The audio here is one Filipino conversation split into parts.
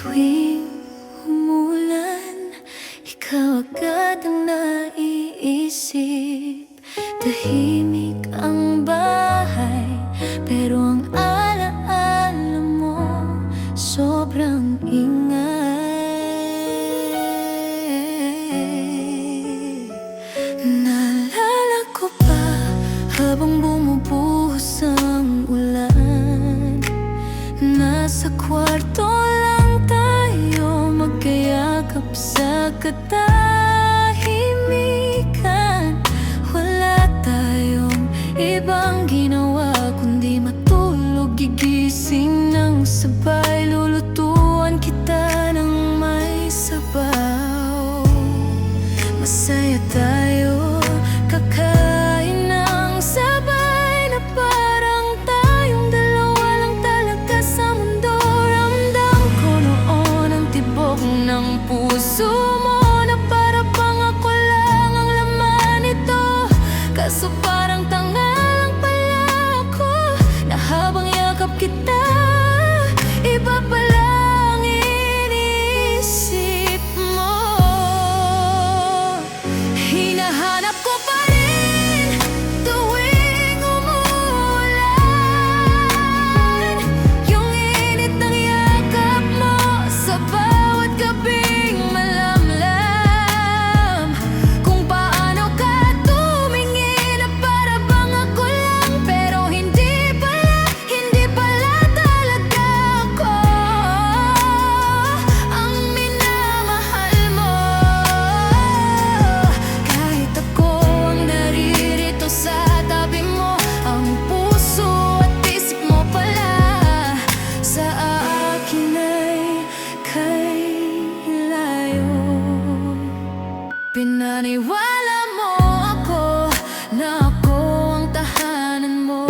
Tuwing umulan, ikaw agad ang naiisip. Tahimik ang bahay, pero ang alaala mo sobrang ingay. Naalala ko pa habang bumubuhos ang ulan, nasa kwarto lang tayo magkayakap sa katahimikan. Wala tayong ibang ginawa kundi matulog, gigising ng sabay, lulutuan kita ng may sabaw. Masaya tayo, kakain ng sabay na parang tayong dalawa lang talaga sa mundo. Ramdam ko noon ang tibok ng puso mo, na para bang ako lang ang laman nito. Kaso parang tanga lang pala ako, na habang yakap kita, iba pala ang iniisip mo. Hinahanap ko pa rin tuwing umuulan, yung init ng yakap mo sa bawat gabing malamlam. Kung paano ka tumingin na para bang ako lang, pero hindi pala talaga ako ang minamahal mo. Kahit ako ang naririto sa tabi mo, ang puso at isip mo pala sa akin ay kay layo. Pinaniwala mo ako na ako ang tahanan mo,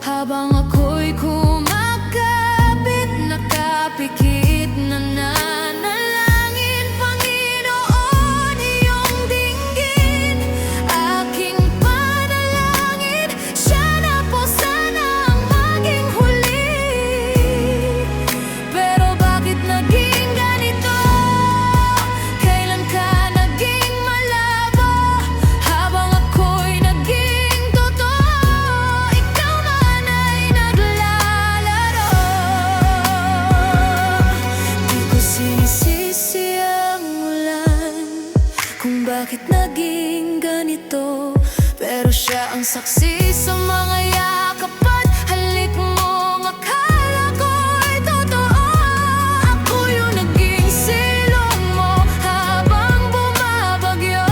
habang ako'y kumakapit, nakapikit, nananalangin. Panginoon, iyong dinggin aking panalangin. Siya na po sana ang maging huli. Pero bakit naging ganito? Kailan ka naging malabo? Habang ako'y naging totoo, ikaw man ay naglalaro. Di ko sinisisi ang ulan kung bakit naging ganito, pero siya ang saksi sa mga yakap at halik mong akala ko'y totoo. Ako yung naging silong mo habang bumabagyo.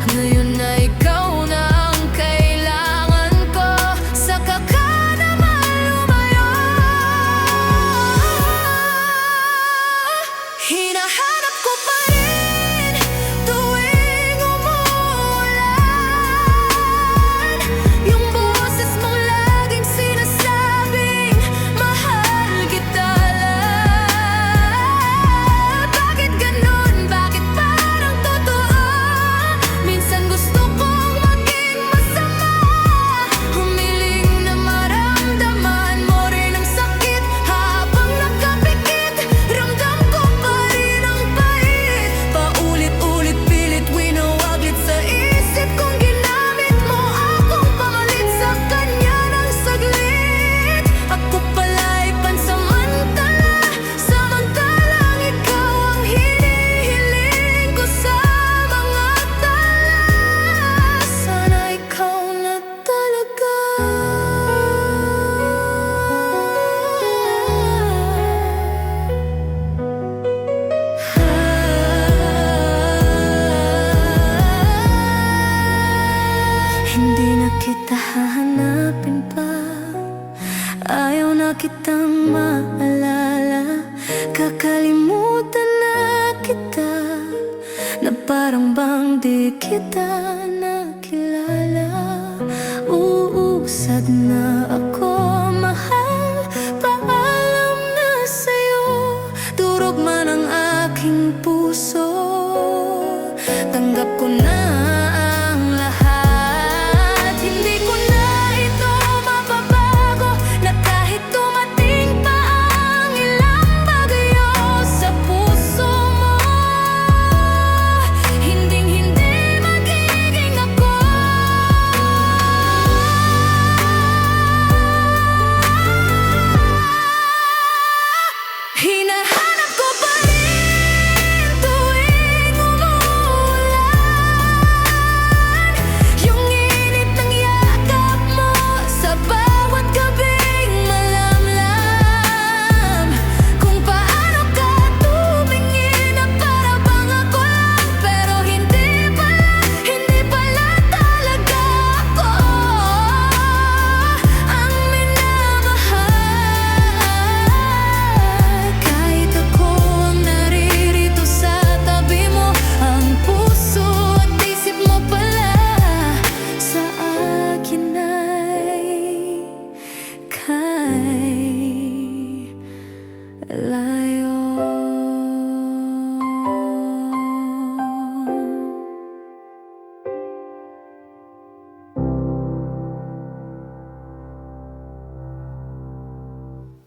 Ngayon na ikaw na ang kailangan ko, saka ka naman lumayo. Hinahanap ko pa rin tuwing umuulan, yung boses mong laging sinasabing mahal kita lang. Bakit ganun? Bakit parang totoo? Minsan gusto kong maging masama, humiling na maramdaman mo rin ang sakit. Habang nakapikit, ramdam ko pa rin ang pait. Paulit-ulit pilit winawaglit sa isip kong ginamit mo akong pamalit sa kanya ng saglit. Ako pala'y pansamantala, samantalang ikaw ang hinihiling ko sa mga tala. Sana ikaw na talaga. Hindi na kita hahanapin pa, ayaw na kitang maalala. Kakalimutan na kita, na parang bang di kita nakilala. Uusad na ako